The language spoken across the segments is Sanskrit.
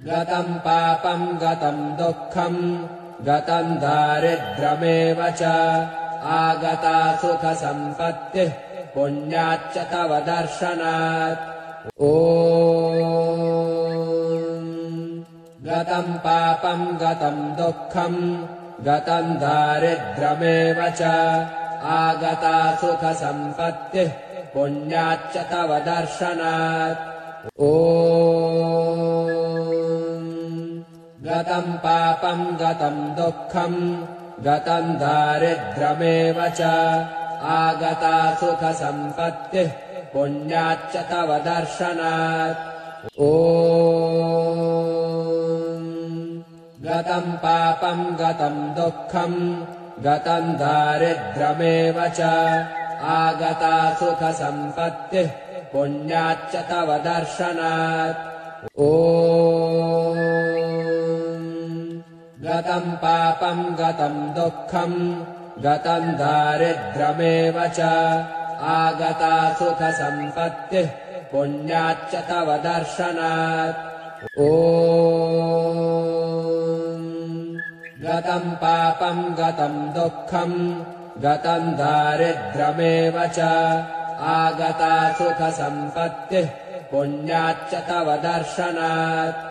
गतं पापं गतं दुःखं गतं दारिद्र्यमेव च आगता सुखसम्पत्तिः पुण्याच्च तव दर्शनात् गतं पापं गतं दुःखं गतं दारिद्र्यमेव च आगता सुखसम्पत्तिः पुण्याच्च तव दर्शनात् गतं पापं गतं दुःखं गतं दारिद्र्यमेव च आगता सुखसम्पत्तिः पुण्याच्च तव दर्शनात् गतं पापं गतं दुःखं गतं दारिद्र्यमेव च आगता सुखसम्पत्तिः पुण्याच्च तव दर्शनात् गतं पापं गतं दुःखं गतं दारिद्र्यमेव च आगता सुखसम्पत्तिः पुण्याच्च तव दर्शनात् गतं पापं गतं दुःखं गतं दारिद्र्यमेव च आगता सुखसम्पत्तिः पुण्याच्च तव दर्शनात्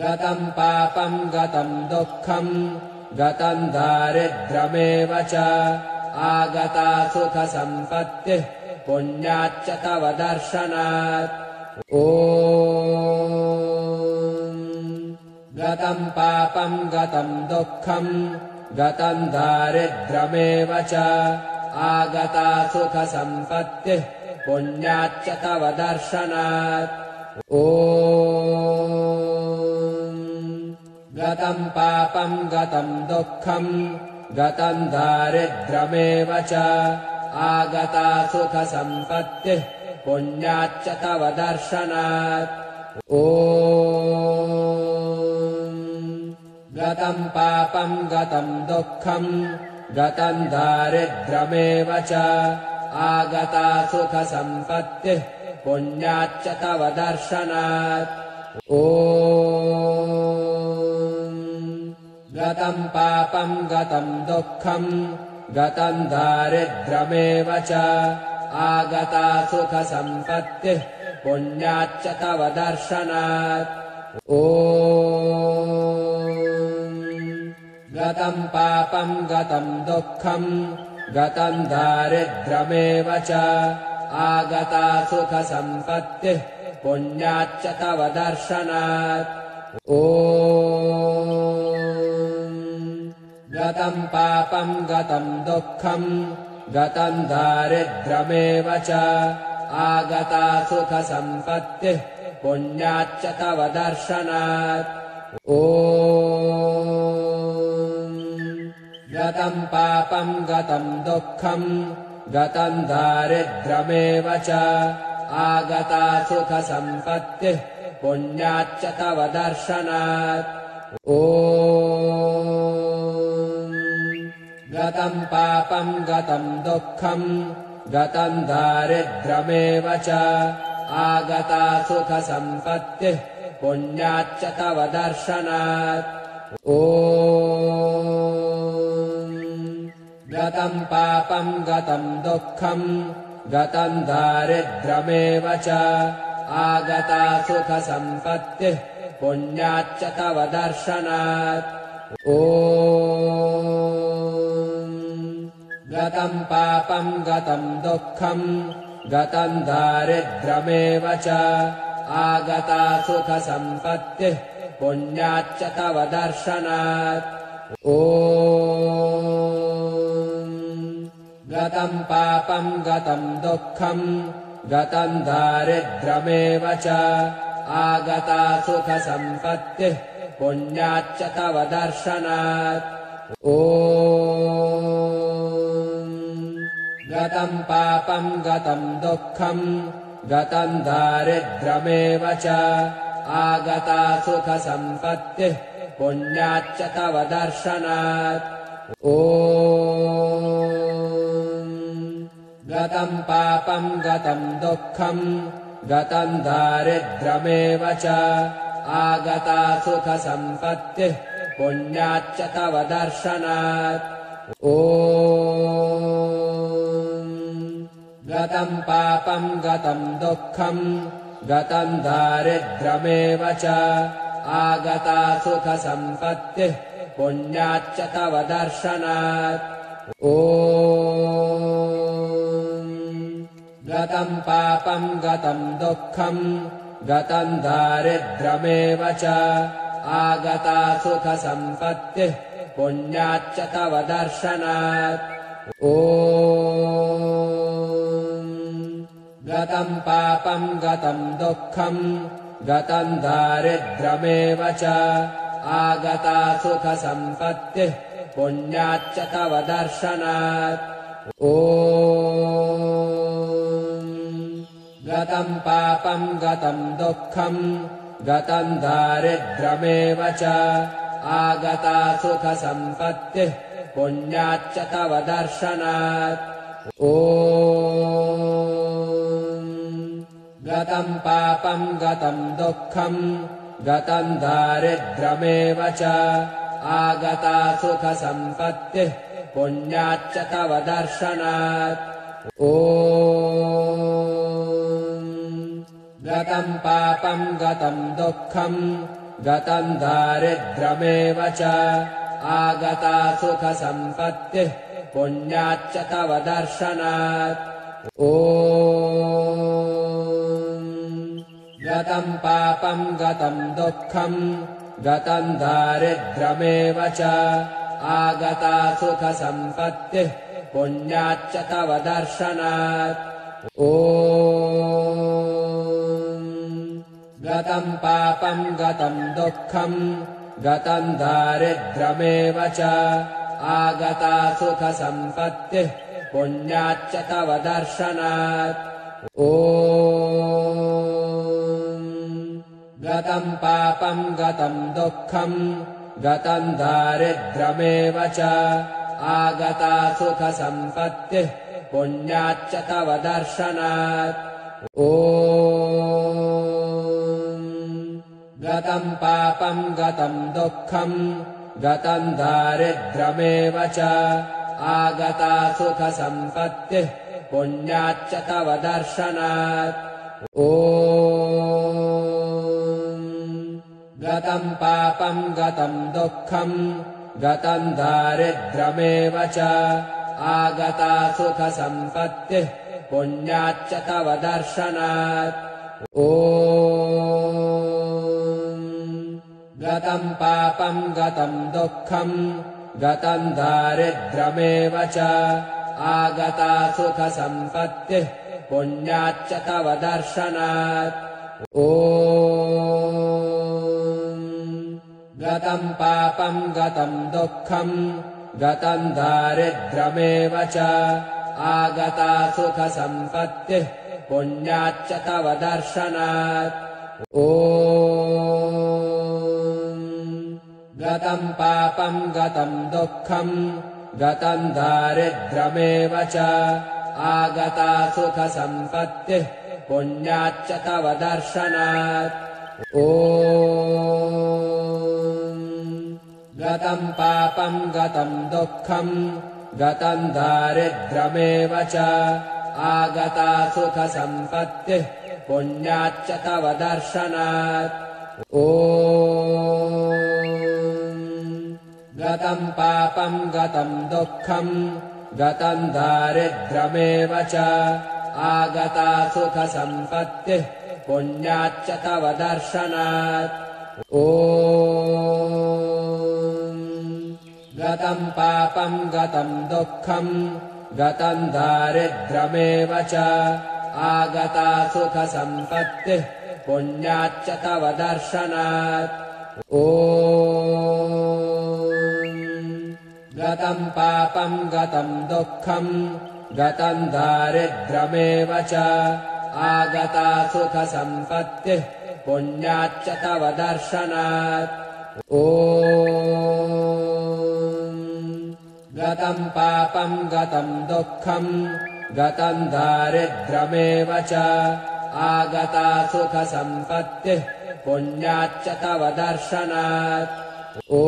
गतं पापं गतं दुःखं गतं दारिद्र्यमेव च आगता सुखसम्पत्तिः पुण्याच्च तव दर्शनात् गतं पापं गतं दुःखं गतं दारिद्र्यमेव च आगता सुखसम्पत्तिः पुण्याच्च तव दर्शनात् गतं पापं गतं दुःखं गतं दारिद्र्यमेव च आगता सुखसम्पत्तिः पुण्याच्च तव दर्शनात् गतं पापं गतं दुःखं गतं दारिद्र्यमेव च आगता सुखसम्पत्तिः पुण्याच्च तव दर्शनात् गतं पापं गतं दुःखं गतं दारिद्र्यमेव च आगता सुखसम्पत्तिः पुण्याच्च तव दर्शनात् गतं पापं गतं दुःखं गतं दारिद्र्यमेव च आगता सुखसम्पत्तिः पुण्याच्च तव दर्शनात् गतं पापं गतं दुःखं गतं दारिद्र्यमेव च आगता सुखसम्पत्तिः पुण्याच्च तव दर्शनात् गतं पापं गतं दुःखं गतं दारिद्र्यमेव च आगता सुखसम्पत्तिः पुण्याच्च तव दर्शनात् गतं पापं गतं दुःखं गतं दारिद्र्यमेव च आगता सुखसम्पत्तिः पुण्याच्च तव दर्शनात् गतं पापं गतं दुःखं गतं दारिद्र्यमेव च आगता सुखसम्पत्तिः पुण्याच्च तव दर्शनात् गतं पापं गतं दुःखं गतं दारिद्र्यमेव च आगता सुखसम्पत्तिः पुण्याच्च तव दर्शनात् गतं पापं गतं दुःखं गतं दारिद्र्यमेव च आगता सुखसम्पत्तिः पुण्याच्च तव दर्शनात् गतं पापं गतं दुःखं गतं दारिद्र्यमेव च आगता सुखसम्पत्तिः पुण्याच्च तव दर्शनात् गतम् पापम् गतम् दुःखम् गतम् दारिद्र्यमेव च आगता सुखसम्पत्तिः पुण्याच्च तव दर्शनात् ॐ गतम् पापम् गतम् दुःखम् गतम् दारिद्र्यमेव च आगता सुखसम्पत्तिः पुण्याच्च तव दर्शनात् ॐ गतम् पापम् गतम् दुःखम् गतम् दारिद्र्यमेव च आगता सुखसम्पत्तिः पुण्याच्च तव दर्शनात् ॐ गतम् पापम् गतम् दुःखम् गतम् दारिद्र्यमेव च आगता सुखसम्पत्तिः पुण्याच्च तव दर्शनात् ॐ गतम् पापम् गतम् दुःखम् गतम् दारिद्र्यमेव च आगता सुखसम्पत्तिः पुण्याच्च तव दर्शनात् ॐ गतम् पापम् गतम् दुःखम् गतम् दारिद्र्यमेव च आगता सुखसम्पत्तिः पुण्याच्च तव दर्शनात् ॐ गतम् पापम् गतम् दुःखम् गतम् दारिद्र्यमेव च आगता सुखसम्पत्तिः पुण्याच्च तव दर्शनात् ॐ गतम् पापम् गतम् दुःखम् गतम् दारिद्र्यमेव च आगता सुखसम्पत्तिः पुण्याच्च तव दर्शनात् ॐ गतम् पापम् गतम् दुःखम् गतम् दारिद्र्यमेव च आगता सुखसम्पत्तिः पुण्याच्च तव दर्शनात् ॐ गतम् पापम् गतम् दुःखम् गतम् दारिद्र्यमेव च आगता सुखसम्पत्तिः पुण्याच्च तव दर्शनात् ॐ गतम् पापम् गतम् दुःखम् गतम् दारिद्र्यमेव च आगता सुखसम्पत्तिः पुण्याच्च तव दर्शनात् ॐ गतम् पापम् गतम् दुःखम् गतम् दारिद्र्यमेव च आगता सुखसम्पत्तिः पुण्याच्च तव दर्शनात् ॐ गतम् पापम् गतम् दुःखम् गतम् दारिद्र्यमेव च आगता सुखसम्पत्तिः पुण्याच्च तव दर्शनात् ॐ गतम् पापम् गतम् दुःखम् गतम् दारिद्र्यमेव च आगता सुखसम्पत्तिः पुण्याच्च तव दर्शनात् ॐ गतम् पापम् गतम् दुःखम् गतम् दारिद्र्यमेव च आगता सुखसम्पत्तिः पुण्याच्च तव दर्शनात् ॐ गतम् पापम् गतम् दुःखम् गतम् दारिद्र्यमेव च आगता सुखसम्पत्तिः पुण्याच्च तव दर्शनात् ॐ गतम् पापम् गतम् दुःखम् गतम् दारिद्र्यमेव च आगता सुखसम्पत्तिः पुण्याच्च तव दर्शनात् ॐ गतम् पापम् गतम् दुःखम् गतम् दारिद्र्यमेव च आगता सुखसम्पत्तिः पुण्याच्च तव दर्शनात् ॐ गतम् पापम् गतम् दुःखम् गतम् दारिद्र्यमेव च आगता सुखसम्पत्तिः पुण्याच्च तव दर्शनात् ॐ गतम् पापम् गतम् दुःखम् गतम् दारिद्र्यमेव च आगता सुखसम्पत्तिः पुण्याच्च तव दर्शनात् ॐ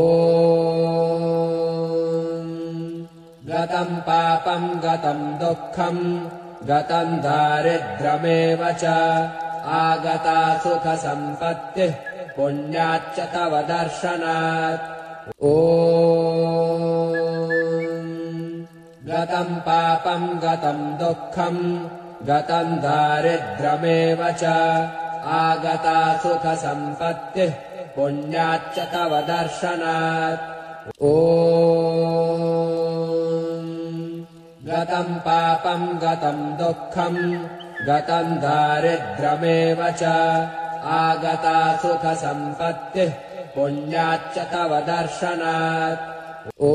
गतम् पापम् गतम् दुःखम् गतम् दारिद्र्यमेव च आगता सुखसम्पत्तिः पुण्याच्च तव दर्शनात् ॐ गतम् पापम् गतम् दुःखम् गतम् दारिद्र्यमेव च आगता सुखसम्पत्तिः पुण्याच्च तव दर्शनात् ॐ गतम् पापम् गतम् दुःखम् गतम् दारिद्र्यमेव च आगता सुखसम्पत्तिः पुण्याच्च तव दर्शनात् ॐ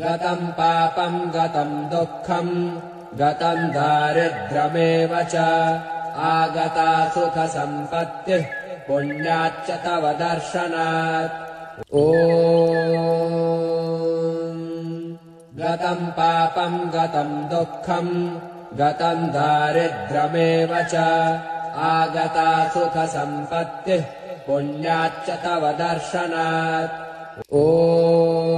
गतम् पापम् गतम् दुःखम् गतम् दारिद्र्यमेव च आगता सुखसम्पत्तिः पुण्याच्च तव दर्शनात् ॐ गतम् पापम् गतम् दुःखम् गतम् दारिद्र्यमेव च आगता सुखसम्पत्तिः पुण्याच्च तव दर्शनात् ॐ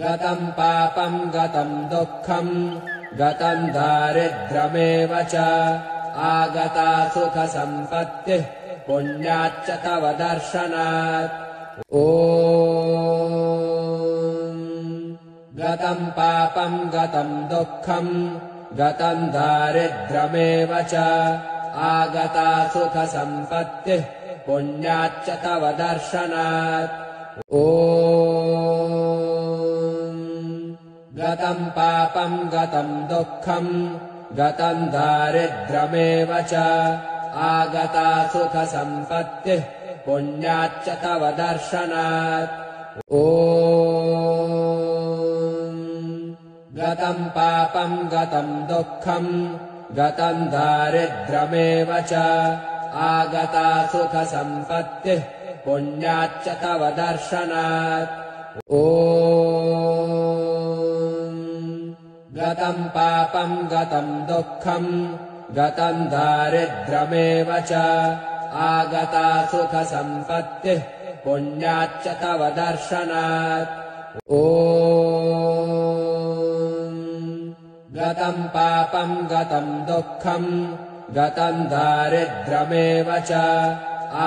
गतम् पापम् गतम् दुःखम् गतम् दारिद्र्यमेव च आगता सुखसम्पत्तिः पुण्याच्च तव दर्शनात् ॐ गतम् पापम् गतम् दुःखम् गतम् दारिद्र्यमेव च आगता सुखसम्पत्तिः पुण्याच्च तव दर्शनात् ॐ गतम् पापम् गतम् दुःखम् गतम् दारिद्र्यमेव च आगता सुखसम्पत्तिः पुण्याच्च तव दर्शनात् ॐ गतम् पापम् गतम् दुःखम् गतम् दारिद्र्यमेव च आगता सुखसम्पत्तिः पुण्याच्च तव दर्शनात् ॐ गतम् पापम् गतम् दुःखम् गतम् दारिद्र्यमेव च आगता सुखसम्पत्तिः पुण्याच्च तव दर्शनात् ॐ गतम् पापम् गतम् दुःखम् गतम् दारिद्र्यमेव च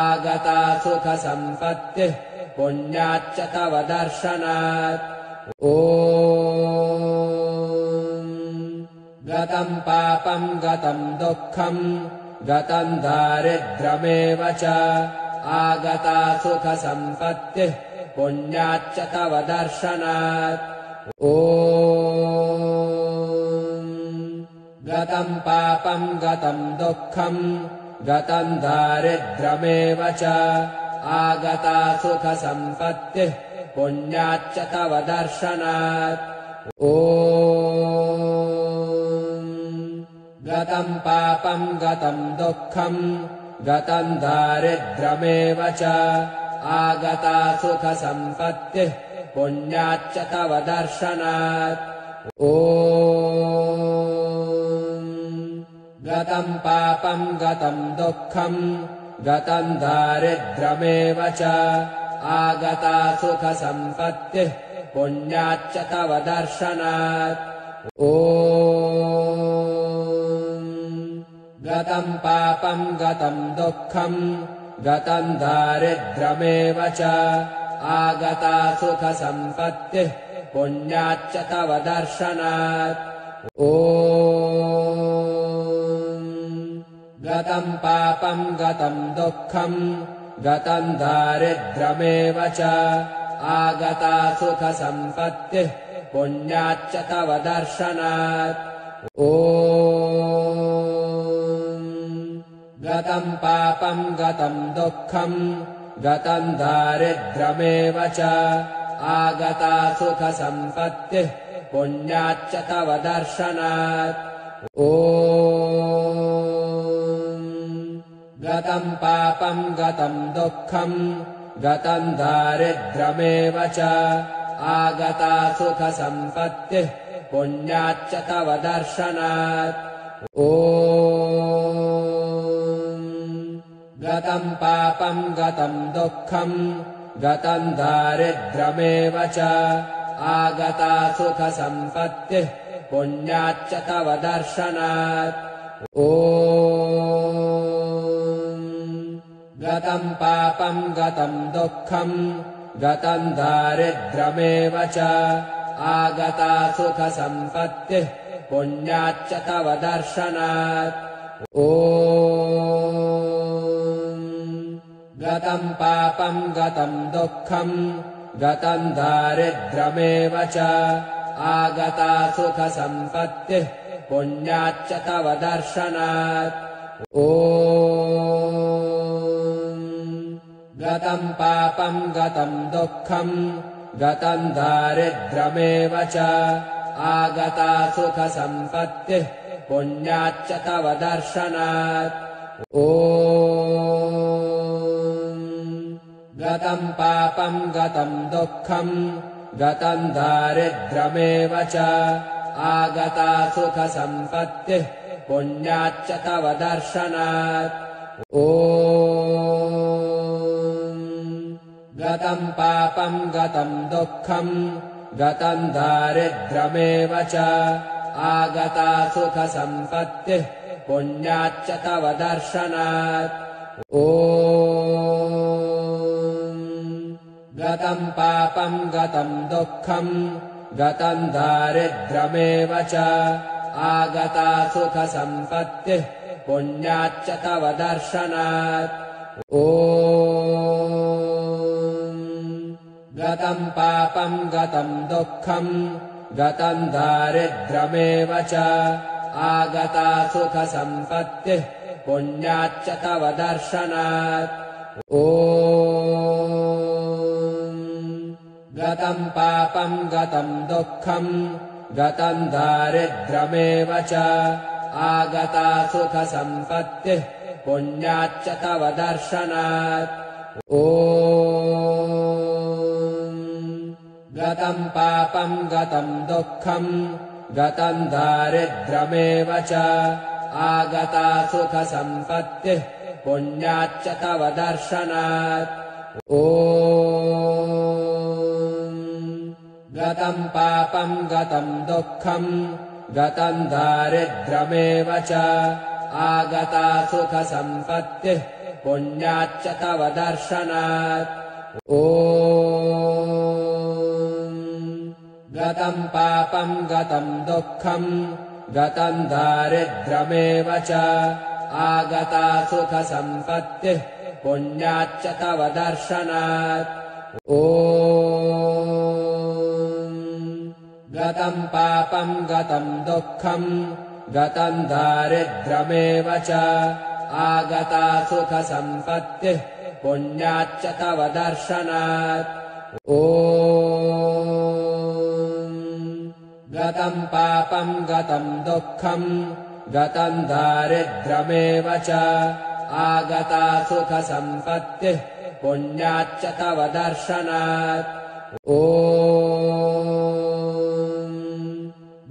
आगता सुखसम्पत्तिः पुण्याच्च तव दर्शनात् ॐ गतम् पापम् गतम् दुःखम् गतम् दारिद्र्यमेव च आगता सुखसम्पत्तिः पुण्याच्च तव दर्शनात् ॐ गतम् पापम् गतम् दुःखम् गतम् दारिद्र्यमेव च आगता सुखसम्पत्तिः पुण्याच्च तव दर्शनात् ॐ गतम् पापम् गतम् दुःखम् गतम् दारिद्र्यमेव च आगता सुखसम्पत्तिः पुण्याच्च तव दर्शनात् ॐ गतम् पापम् गतम् दुःखम् गतम् दारिद्र्यमेव च आगता सुखसम्पत्तिः पुण्याच्च तव दर्शनात् ॐ गतम् पापम् गतम् दुःखम् गतम् दारिद्र्यमेव च आगता सुखसम्पत्तिः पुण्याच्च तव दर्शनात् ॐ गतम् पापम् गतम् दुःखम् गतम् दारिद्र्यमेव च आगता सुखसम्पत्तिः पुण्याच्च तव दर्शनात् ॐ गतम् पापम् गतम् दुःखम् गतम् दारिद्र्यमेव च आगता सुखसम्पत्तिः पुण्याच्च तव दर्शनात् ॐ गतम् पापम् गतम् दुःखम् गतम् दारिद्र्यमेव च आगता सुखसम्पत्तिः पुण्याच्च तव दर्शनात् ॐ गतं पापं गतं दुःखं गतं दारिद्र्यमेव च आगता सुखसम्पत्तिः पुण्याच्च तव दर्शनात् ॐ गतं पापं गतं दुःखं गतं दारिद्र्यमेव च आगता सुखसम्पत्तिः पुण्याच्च तव दर्शनात् ॐ गतं पापं गतं दुःखं गतं दारिद्र्यमेव च आगता सुखसम्पत्तिः पुण्याच्च तव दर्शनात् ॐ गतं पापं गतं दुःखं गतं दारिद्र्यमेव च आगता सुखसम्पत्तिः पुण्याच्च तव दर्शनात् ॐ गतं पापं गतं दुःखं गतं दारिद्र्यमेव च आगता सुखसम्पत्तिः पुण्याच्च तव दर्शनात् ॐ गतं पापं गतं दुःखं गतं दारिद्र्यमेव च आगता सुखसम्पत्तिः पुण्याच्च तव दर्शनात् ॐ गतं पापं गतं दुःखं गतं दारिद्र्यमेव च आगता सुखसम्पत्तिः पुण्याच्च तव दर्शनात् ॐ गतं पापं गतं दुःखं गतं दारिद्र्यमेव च आगता सुखसम्पत्तिः पुण्याच्च तव दर्शनात् ॐ गतं पापं गतं दुःखं गतं दारिद्र्यमेव च आगता सुखसम्पत्तिः पुण्याच्च तव दर्शनात् ॐ गतं पापं गतं दुःखं गतं दारिद्र्यमेव च आगता सुखसम्पत्तिः पुण्याच्च तव दर्शनात् ॐ गतं पापं गतं दुःखं गतं दारिद्र्यमेव च आगता सुखसम्पत्तिः पुण्याच्च तव दर्शनात् ॐ गतं पापं गतं दुःखं गतं दारिद्र्यमेव च आगता सुखसम्पत्तिः पुण्याच्च तव दर्शनात् ॐ गतं पापं गतं दुःखं गतं दारिद्र्यमेव च आगता सुखसम्पत्तिः पुण्याच्च तव दर्शनात् ॐ गतं पापं गतं दुःखं गतं दारिद्र्यमेव च आगता सुखसम्पत्तिः पुण्याच्च तव दर्शनात् ॐ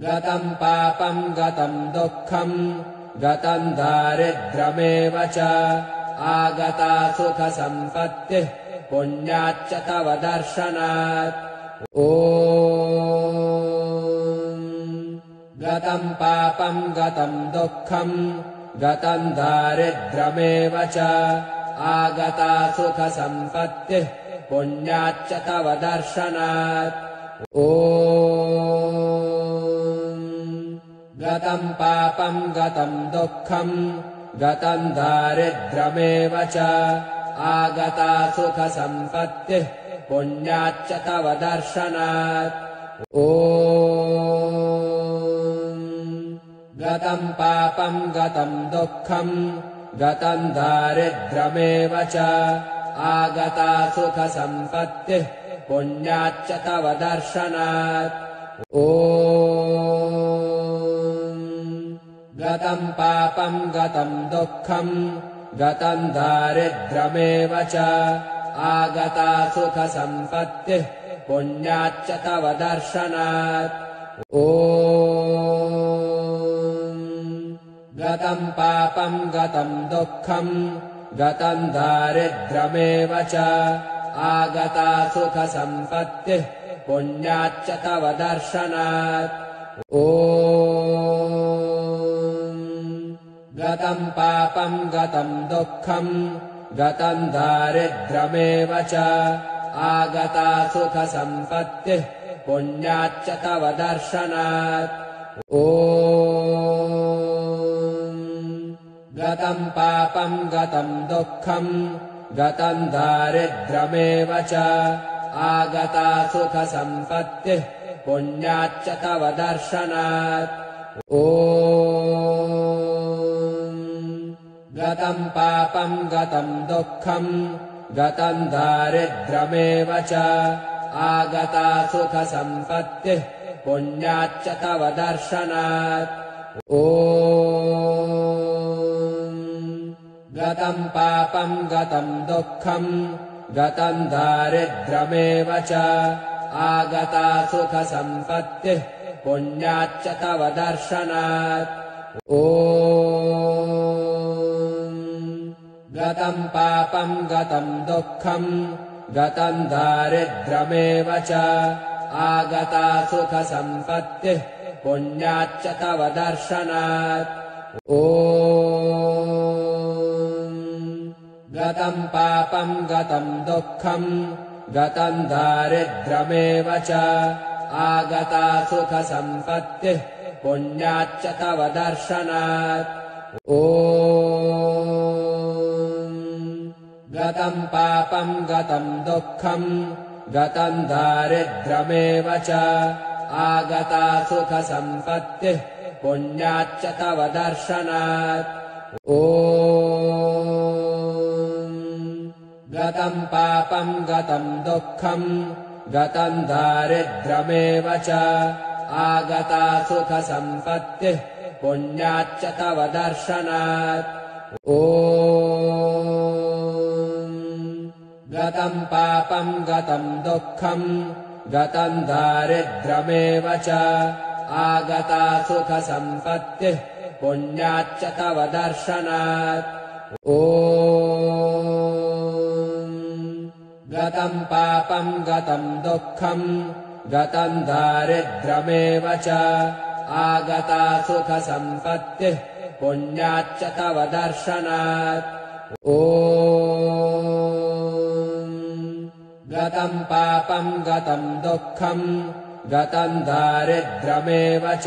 गतं पापं गतं दुःखं गतं दारिद्र्यमेव च आगता सुखसम्पत्तिः पुण्याच्च तव दर्शनात् ॐ गतं पापं गतं दुःखं गतं दारिद्र्यमेव च आगता सुखसम्पत्तिः पुण्याच्च तव दर्शनात् ॐ गतं पापं गतं दुःखं गतं दारिद्र्यमेव च आगता सुखसम्पत्तिः पुण्याच्च तव दर्शनात् ॐ गतं पापं गतं दुःखं गतं दारिद्र्यमेव च आगता सुखसम्पत्तिः पुण्याच्च तव दर्शनात् ॐ गतं पापं गतं दुःखं गतं दारिद्र्यमेव च आगता सुखसम्पत्तिः पुण्याच्च तव दर्शनात् ॐ गतम् पापम् गतम् दुःखम् गतम् दारिद्र्यमेव च आगता सुखसम्पत्तिः पुण्याच्च तव दर्शनात् ॐ गतम् पापम् गतम् दुःखम् गतम् दारिद्र्यमेव च आगता सुखसम्पत्तिः पुण्याच्च तव दर्शनात् ॐ गतम् पापम् गतम् दुःखम् गतम् दारिद्र्यमेव च आगता सुखसम्पत्तिः पुण्याच्च तव दर्शनात् ॐ गतम् पापम् गतम् दुःखम् गतम् दारिद्र्यमेव च आगता सुखसम्पत्तिः पुण्याच्च तव दर्शनात् ॐ गतम् पापम् गतम् दुःखम् गतम् दारिद्र्यमेव च आगता सुखसम्पत्तिः पुण्याच्च तव दर्शनात् ॐ गतम् पापम् गतम् दुःखम् गतम् दारिद्र्यमेव च आगता सुखसम्पत्तिः पुण्याच्च तव दर्शनात् ॐ गतम् पापम् गतम् दुःखम् गतम् दारिद्र्यमेव च आगता सुखसम्पत्तिः पुण्याच्च तव दर्शनात् ॐ गतम् पापम् गतम् दुःखम् गतम् दारिद्र्यमेव च आगता सुखसम्पत्तिः पुण्याच्च तव दर्शनात् ॐ गतम् पापम् गतम् दुःखम् गतम् दारिद्र्यमेव च आगता सुखसम्पत्तिः पुण्याच्च तव दर्शनात् ॐ गतम् पापम् गतम् दुःखम् गतम् दारिद्र्यमेव च आगता सुखसम्पत्तिः पुण्याच्च तव दर्शनात् ॐ गतम् पापम् गतम् दुःखम् गतम् दारिद्र्यमेव च आगता सुखसम्पत्तिः पुण्याच्च तव दर्शनात् ॐ गतम् पापम् गतम् दुःखम् गतम् दारिद्र्यमेव च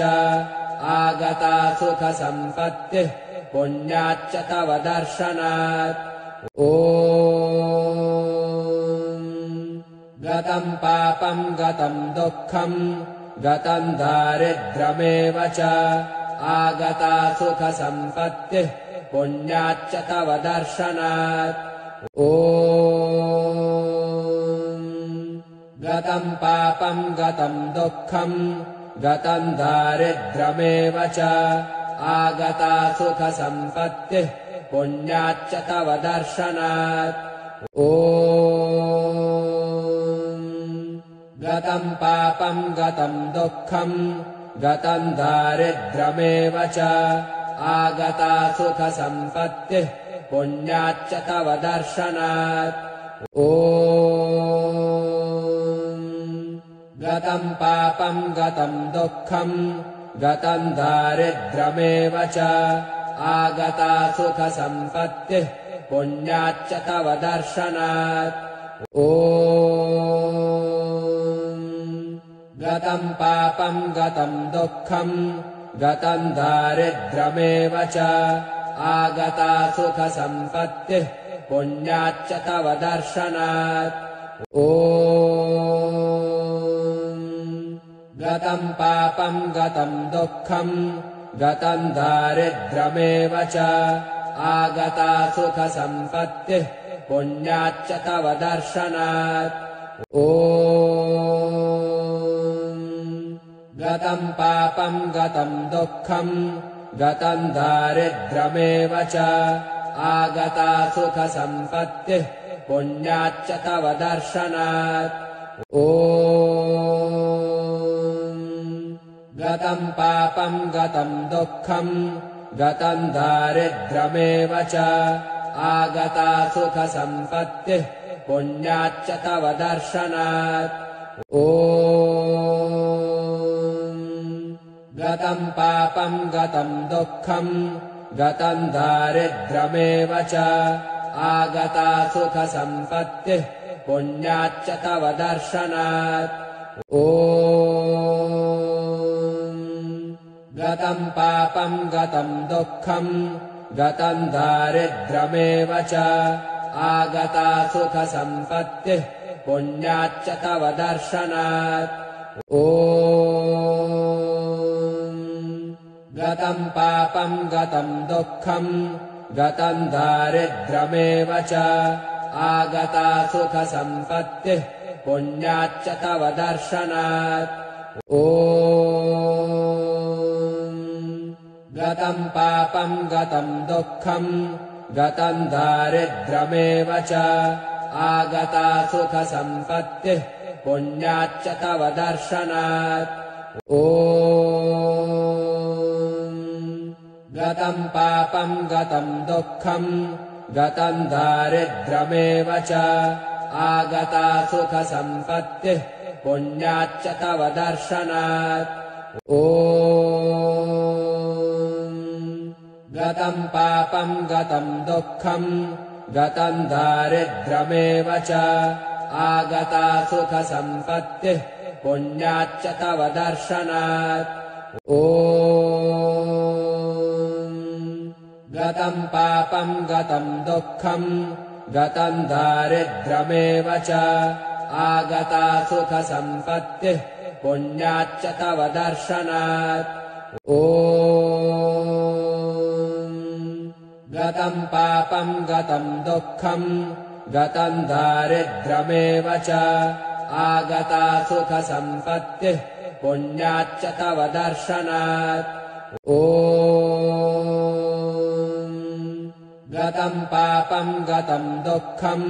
आगता सुखसम्पत्तिः पुण्याच्च तव दर्शनात् ॐ गतम् पापम् गतम् दुःखम् गतम् दारिद्र्यमेव च आगता सुखसम्पत्तिः पुण्याच्च तव दर्शनात् ॐ गतम् पापम् गतम् दुःखम् गतम् दारिद्र्यमेव च आगता सुखसम्पत्तिः पुण्याच्च तव दर्शनात् ॐ गतम् पापम् गतम् दुःखम् गतम् दारिद्र्यमेव च आगता सुखसम्पत्तिः पुण्याच्च तव दर्शनात् ॐ गतम् पापम् गतम् दुःखम् गतम् दारिद्र्यमेव च आगता सुखसम्पत्तिः पुण्याच्च तव दर्शनात् ॐ गतम् पापम् गतम् दुःखम् गतम् दारिद्र्यमेव च आगता सुखसम्पत्तिः पुण्याच्च तव दर्शनात् ॐ गतम् पापम् गतम् दुःखम् गतम् दारिद्र्यमेव च आगता सुखसम्पत्तिः पुण्याच्च तव दर्शनात् ॐ गतम् पापम् गतम् दुःखम् गतम् दारिद्र्यमेव च आगता सुखसम्पत्तिः पुण्याच्च तव दर्शनात् ॐ गतम् पापम् गतम् दुःखम् गतम् दारिद्र्यमेव च आगता सुखसम्पत्तिः पुण्याच्च तव दर्शनात् गतम् पापम् गतम् दुःखम् गतम् दारिद्र्यमेव च आगता सुखसम्पत्तिः पुण्याच्च तव दर्शनात् गतम् पापम् गतम् दुःखम् गतम् दारिद्र्यमेव च आगता सुखसम्पत्तिः पुण्याच्च तव दर्शनात् गतम् पापम् गतम् दुःखम् गतम् दारिद्र्यमेव च आगता सुखसम्पत्तिः पुण्याच्च तव दर्शनात् गतम् पापम् गतम् दुःखम् गतम् दारिद्र्यमेव च आगता सुखसम्पत्तिः पुण्याच्च तव दर्शनात् गतम् पापम् गतम् दुःखम् गतम् दारिद्र्यमेव च आगता सुखसम्पत्तिः पुण्याच्च तव दर्शनात् गतम् पापम् गतम् दुःखम् गतम् दारिद्र्यमेव च आगता सुखसम्पत्तिः पुण्याच्च तव दर्शनात् गतम् पापम् गतम् दुःखम् गतम् दारिद्र्यमेव च आगता सुखसम्पत्तिः पुण्याच्च तव दर्शनात् गतम् पापम् गतम् दुःखम् गतम् दारिद्र्यमेव च आगता सुखसम्पत्तिः पुण्याच्च तव दर्शनात् गतम् पापम् गतम् दुःखम्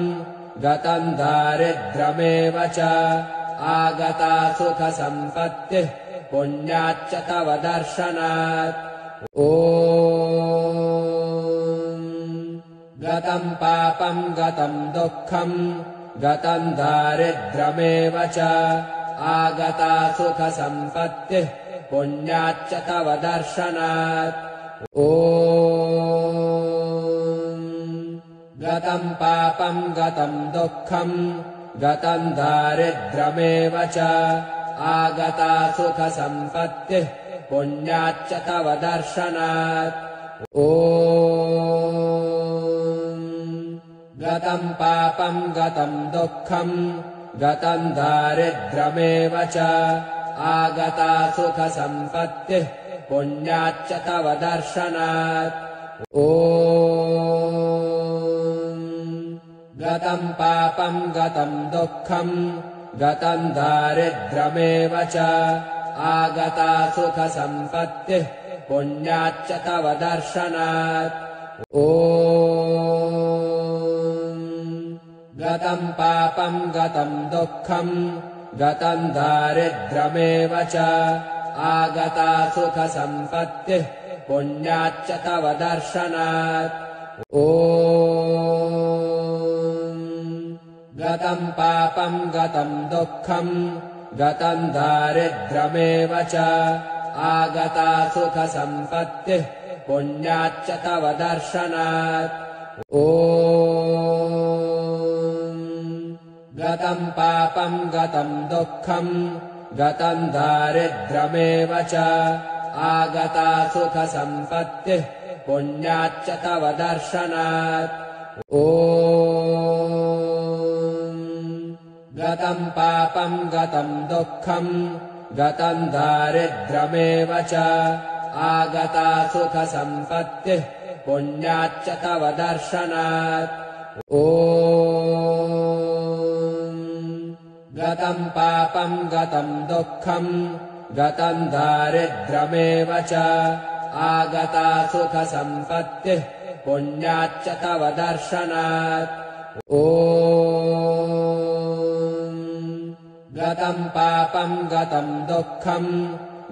गतम् दारिद्र्यमेव च आगता सुखसम्पत्तिः पुण्याच्च तव दर्शनात् गतम् पापम् गतम् दुःखम् गतम् दारिद्र्यमेव च आगता सुखसम्पत्तिः पुण्याच्च तव दर्शनात् गतम् पापम् गतम् दुःखम् गतम् दारिद्र्यमेव च आगता सुखसम्पत्तिः पुण्याच्च तव दर्शनात् गतम् पापम् गतम् दुःखम् गतम् दारिद्र्यमेव च आगता सुखसम्पत्तिः पुण्याच्च तव दर्शनात् गतम् पापम् गतम् दुःखम् गतम् दारिद्र्यमेव च आगता सुखसम्पत्तिः पुण्याच्च तव दर्शनात् गतम् पापम् गतम् दुःखम् गतम् दारिद्र्यमेव च आगता सुखसम्पत्तिः पुण्याच्च तव दर्शनात् गतम् पापम् गतम् दुःखम् गतम् दारिद्र्यमेव च आगता सुखसम्पत्तिः पुण्याच्च तव दर्शनात् गतम् पापम् गतम् दुःखम् गतम् दारिद्र्यमेव च आगता सुखसम्पत्तिः पुण्याच्च तव दर्शनात् गतम् पापम् गतम् दुःखम् गतम् दारिद्र्यमेव च आगता सुखसम्पत्तिः पुण्याच्च तव दर्शनात् गतम् पापम् गतम् दुःखम् गतम् दारिद्र्यमेव च आगता सुखसम्पत्तिः पुण्याच्च तव दर्शनात् गतम् पापम् गतम् दुःखम्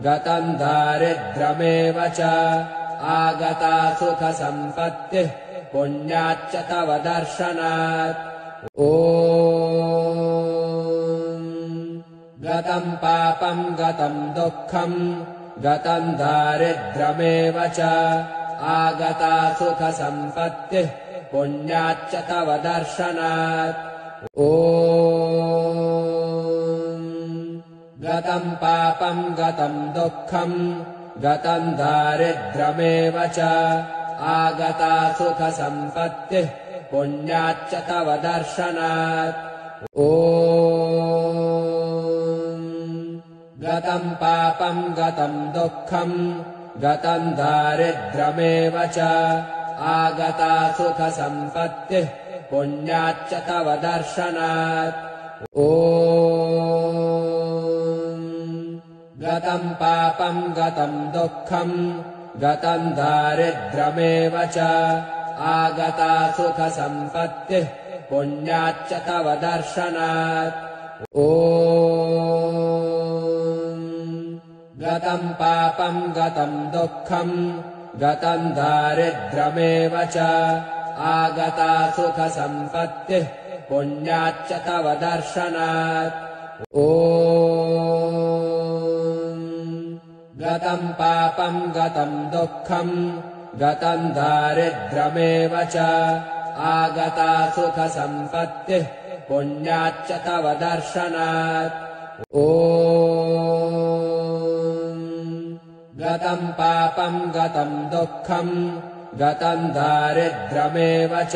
गतम् दारिद्र्यमेव च आगता सुखसम्पत्तिः पुण्याच्च तव दर्शनात् ॐ गतम् पापम् गतम् दुःखम् गतम् दारिद्र्यमेव च आगता सुखसम्पत्तिः पुण्याच्च तव दर्शनात् ॐ गतम् पापम् गतम् दुःखम् गतम् दारिद्र्यमेव च आगता सुखसम्पत्तिः पुण्याच्च तव दर्शनात् ॐ गतम् पापम् गतम् दुःखम् गतम् दारिद्र्यमेव च आगता सुखसम्पत्तिः पुण्याच्च तव दर्शनात् ॐ गतम् पापम् गतम् दुःखम् गतम् दारिद्र्यमेव च आगता सुखसम्पत्तिः पुण्याच्च तव दर्शनात् ॐ गतम् पापम् गतम् दुःखम् गतम् दारिद्र्यमेव च आगता सुखसम्पत्तिः पुण्याच्च तव दर्शनात् ॐ गतम् पापम् गतम् दुःखम् गतम् दारिद्र्यमेव च आगता सुखसम्पत्तिः पुण्याच्च तव दर्शनात् ॐ गतम् पापम् गतम् दुःखम् गतम् दारिद्र्यमेव च आगता सुखसम्पत्तिः पुण्याच्च तव दर्शनात् ॐ गतम् पापम् गतम् दुःखम् गतम् दारिद्र्यमेव च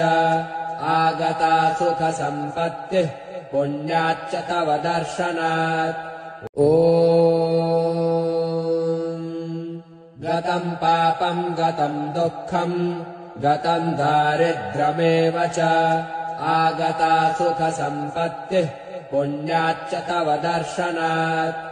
आगता सुखसम्पत्तिः पुण्याच्च तव दर्शनात् ॐ गतम् पापम् गतम् दुःखम् गतम् दारिद्र्यमेव च आगता सुखसम्पत्तिः पुण्याच्च तव दर्शनात् ॐ गतम् पापम् गतम् दुःखम् गतम् दारिद्र्यमेव च आगता सुखसम्पत्तिः पुण्याच्च तव दर्शनात्